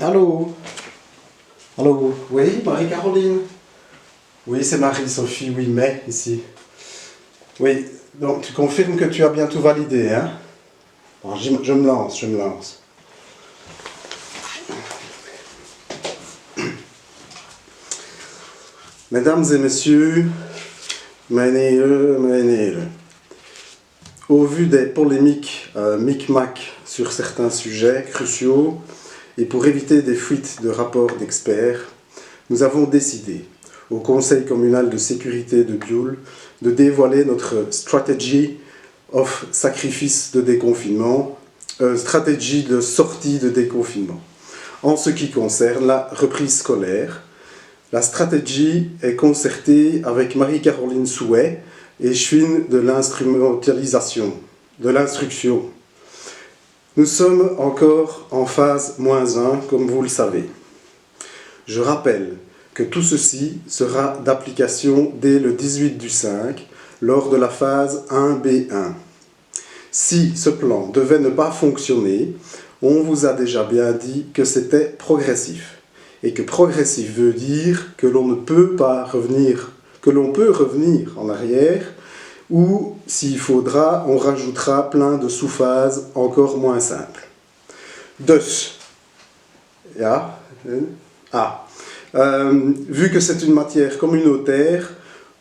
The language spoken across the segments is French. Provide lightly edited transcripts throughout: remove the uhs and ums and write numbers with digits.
Allô? Allô? Oui, Marie-Caroline? Oui, c'est Marie-Sophie, oui, mais ici. Oui, donc tu confirmes que tu as bien tout validé, hein? Bon, je me lance. Mesdames et messieurs, menez-le. Au vu des polémiques micmac sur certains sujets cruciaux, et pour éviter des fuites de rapports d'experts, nous avons décidé, au Conseil communal de sécurité de Biul, de dévoiler notre stratégie of sacrifice de déconfinement, stratégie de sortie de déconfinement. En ce qui concerne la reprise scolaire, la stratégie est concertée avec Marie-Caroline Souhait et Chouine de l'instrumentalisation, de l'instruction. Nous sommes encore en phase -1, comme vous le savez. Je rappelle que tout ceci sera d'application dès le 18/5, lors de la phase 1B1. Si ce plan devait ne pas fonctionner, on vous a déjà bien dit que c'était progressif. Et que progressif veut dire que l'on ne peut pas revenir, que l'on peut revenir en arrière, ou s'il faudra, on rajoutera plein de sous-phases encore moins simples. Dus, ja, vu que c'est une matière communautaire,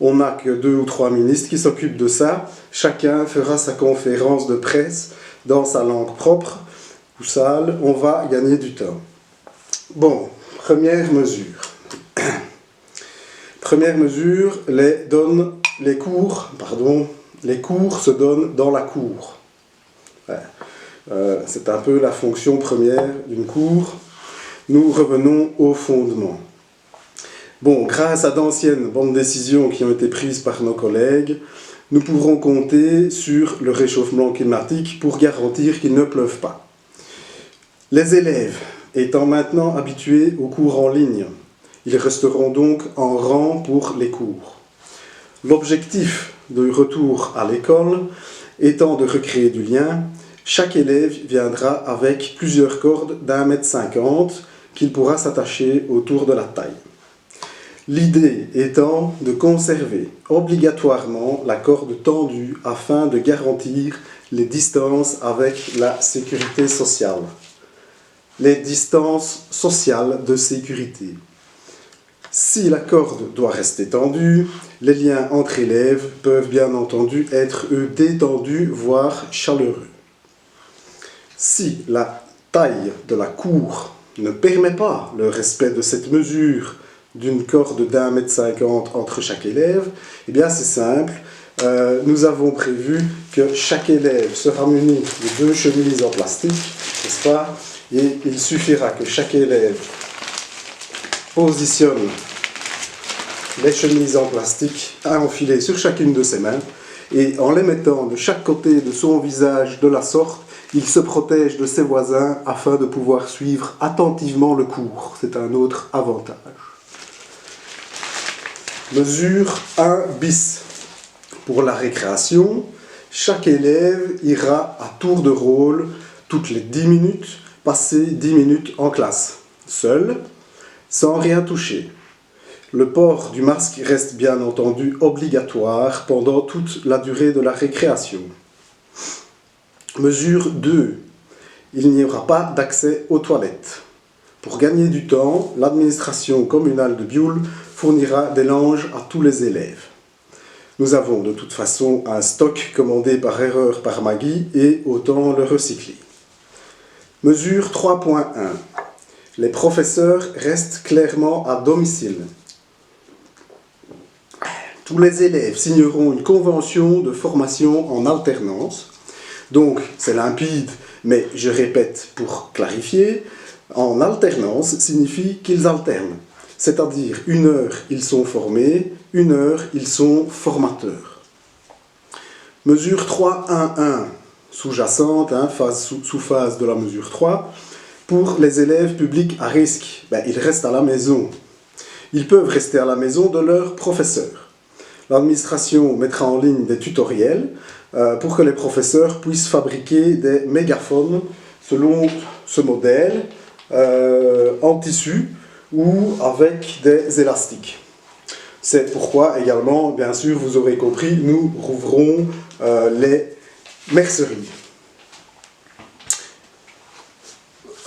on n'a que 2 ou 3 ministres qui s'occupent de ça. Chacun fera sa conférence de presse dans sa langue propre ou sale. On va gagner du temps. Bon, première mesure. Première mesure, les cours se donnent dans la cour. C'est un peu la fonction première d'une cour. Nous revenons au fondement. Bon, grâce à d'anciennes bonnes décisions qui ont été prises par nos collègues, nous pourrons compter sur le réchauffement climatique pour garantir qu'il ne pleuve pas. Les élèves étant maintenant habitués aux cours en ligne, ils resteront donc en rang pour les cours. L'objectif de retour à l'école étant de recréer du lien, chaque élève viendra avec plusieurs cordes d'1,50 m qu'il pourra s'attacher autour de la taille. L'idée étant de conserver obligatoirement la corde tendue afin de garantir les distances avec la sécurité sociale. Les distances sociales de sécurité. Si la corde doit rester tendue, les liens entre élèves peuvent bien entendu être détendus, voire chaleureux. Si la taille de la cour ne permet pas le respect de cette mesure d'une corde d'1,50 m entre chaque élève, eh bien c'est simple, nous avons prévu que chaque élève sera muni de 2 chemises en plastique, n'est-ce pas? Et il suffira que chaque élève positionne les chemises en plastique à enfiler sur chacune de ses mains, et en les mettant de chaque côté de son visage de la sorte, il se protège de ses voisins afin de pouvoir suivre attentivement le cours. C'est un autre avantage. Mesure 1 bis. Pour la récréation, chaque élève ira à tour de rôle, toutes les 10 minutes, passer 10 minutes en classe, seul, sans rien toucher. Le port du masque reste bien entendu obligatoire pendant toute la durée de la récréation. Mesure 2. Il n'y aura pas d'accès aux toilettes. Pour gagner du temps, l'administration communale de Biul fournira des langes à tous les élèves. Nous avons de toute façon un stock commandé par erreur par Maggie et autant le recycler. Mesure 3.1. Les professeurs restent clairement à domicile. Tous les élèves signeront une convention de formation en alternance. Donc, c'est limpide, mais je répète pour clarifier, en alternance signifie qu'ils alternent. C'est-à-dire, 1 heure, ils sont formés, 1 heure, ils sont formateurs. Mesure 3.1.1, sous-jacente, sous-phase de la mesure 3, pour les élèves publics à risque, ils restent à la maison. Ils peuvent rester à la maison de leur professeur. L'administration mettra en ligne des tutoriels pour que les professeurs puissent fabriquer des mégaphones selon ce modèle. en tissu ou avec des élastiques. C'est pourquoi également, bien sûr, vous aurez compris, nous rouvrons les merceries.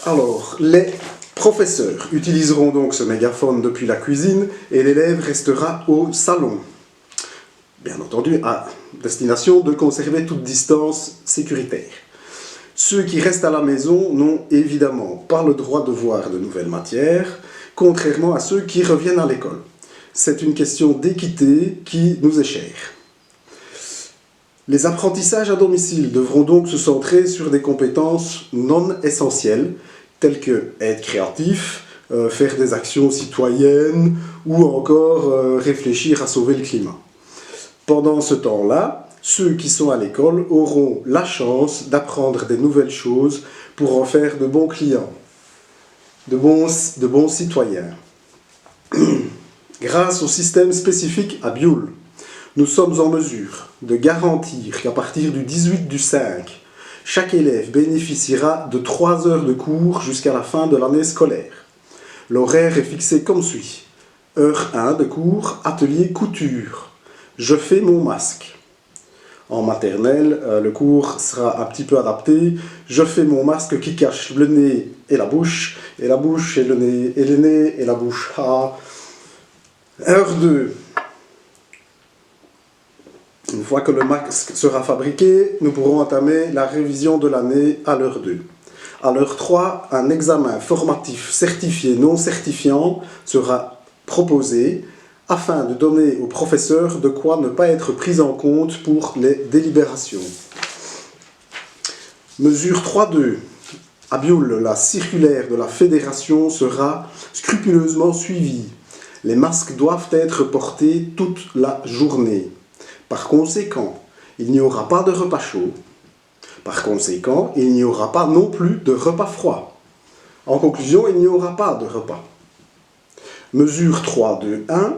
Alors, les professeurs utiliseront donc ce mégaphone depuis la cuisine et l'élève restera au salon. Bien entendu, à destination de conserver toute distance sécuritaire. Ceux qui restent à la maison n'ont évidemment pas le droit de voir de nouvelles matières, contrairement à ceux qui reviennent à l'école. C'est une question d'équité qui nous est chère. Les apprentissages à domicile devront donc se centrer sur des compétences non essentielles, telles que être créatif, faire des actions citoyennes ou encore réfléchir à sauver le climat. Pendant ce temps-là, ceux qui sont à l'école auront la chance d'apprendre des nouvelles choses pour en faire de bons clients, de bons citoyens. Grâce au système spécifique à Bioul, nous sommes en mesure de garantir qu'à partir du 18/5, chaque élève bénéficiera de 3 heures de cours jusqu'à la fin de l'année scolaire. L'horaire est fixé comme suit. Heure 1 de cours, atelier couture. Je fais mon masque. En maternelle, le cours sera un petit peu adapté. Je fais mon masque qui cache le nez et la bouche et le nez et le nez et la bouche. Heure 2. Une fois que le masque sera fabriqué, nous pourrons entamer la révision de l'année à l'heure 2. À l'heure 3, un examen formatif certifié non certifiant sera proposé afin de donner aux professeurs de quoi ne pas être pris en compte pour les délibérations. Mesure 3.2. À Bioul, la circulaire de la fédération sera scrupuleusement suivie. Les masques doivent être portés toute la journée. Par conséquent, il n'y aura pas de repas chaud. Par conséquent, il n'y aura pas non plus de repas froid. En conclusion, il n'y aura pas de repas. Mesure 3.2.1.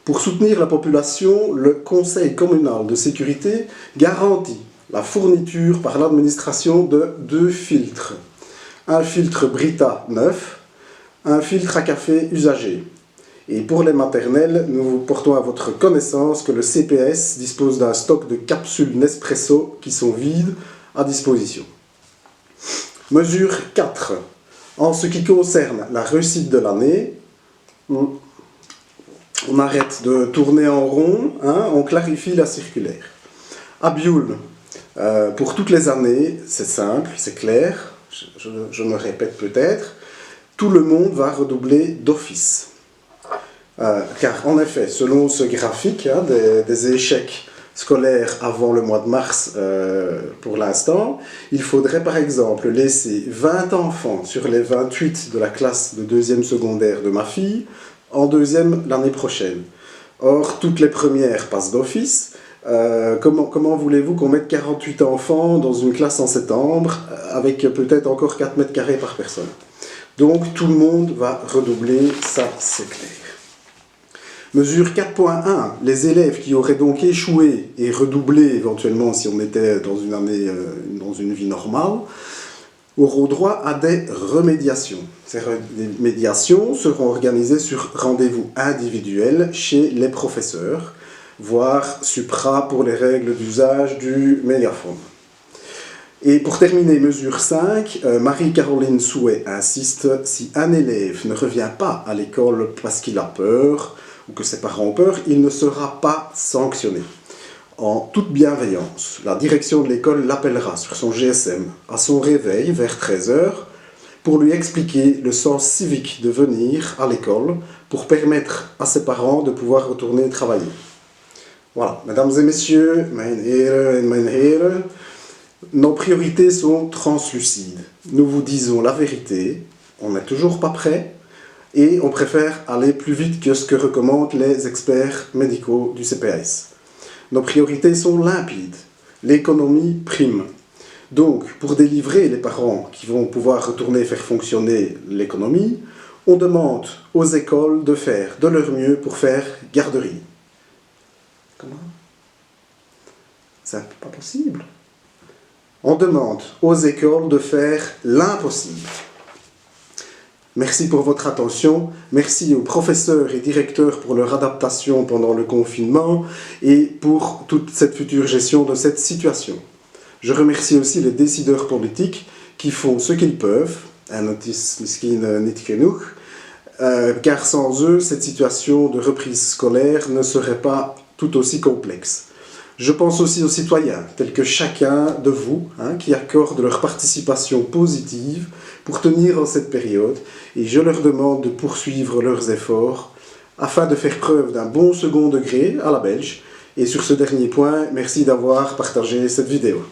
Pour soutenir la population, le Conseil communal de sécurité garantit la fourniture par l'administration de 2 filtres. Un filtre Brita neuf, un filtre à café usagé. Et pour les maternelles, nous vous portons à votre connaissance que le CPS dispose d'un stock de capsules Nespresso qui sont vides à disposition. Mesure 4. En ce qui concerne la réussite de l'année, on arrête de tourner en rond, on clarifie la circulaire. À Bioul, pour toutes les années, c'est simple, c'est clair, je me répète peut-être, tout le monde va redoubler d'office. Car en effet, selon ce graphique des échecs scolaires avant le mois de mars pour l'instant, il faudrait par exemple laisser 20 enfants sur les 28 de la classe de 2e secondaire de ma fille en 2e l'année prochaine. Or, toutes les premières passent d'office. Comment voulez-vous qu'on mette 48 enfants dans une classe en septembre avec peut-être encore 4 mètres carrés par personne? Donc tout le monde va redoubler, ça c'est clair. Mesure 4.1, les élèves qui auraient donc échoué et redoublé éventuellement si on était dans une année, dans une vie normale, auront droit à des remédiations. Ces remédiations seront organisées sur rendez-vous individuel chez les professeurs, voire supra pour les règles d'usage du mégaphone. Et pour terminer, mesure 5, Marie-Caroline Souhait insiste, si un élève ne revient pas à l'école parce qu'il a peur, ou que ses parents ont peur, il ne sera pas sanctionné. En toute bienveillance, la direction de l'école l'appellera sur son GSM à son réveil vers 13 h pour lui expliquer le sens civique de venir à l'école pour permettre à ses parents de pouvoir retourner travailler. Voilà, mesdames et messieurs, meine Herren et meine Herren, nos priorités sont translucides. Nous vous disons la vérité, on n'est toujours pas prêt, et on préfère aller plus vite que ce que recommandent les experts médicaux du CPS. Nos priorités sont limpides. L'économie prime. Donc, pour délivrer les parents qui vont pouvoir retourner faire fonctionner l'économie, on demande aux écoles de faire de leur mieux pour faire garderie. Comment? C'est pas possible. On demande aux écoles de faire l'impossible. Merci pour votre attention, merci aux professeurs et directeurs pour leur adaptation pendant le confinement et pour toute cette future gestion de cette situation. Je remercie aussi les décideurs politiques qui font ce qu'ils peuvent, car sans eux, cette situation de reprise scolaire ne serait pas tout aussi complexe. Je pense aussi aux citoyens, tels que chacun de vous, qui accordent leur participation positive pour tenir en cette période, et je leur demande de poursuivre leurs efforts afin de faire preuve d'un bon second degré à la Belge. Et sur ce dernier point, merci d'avoir partagé cette vidéo.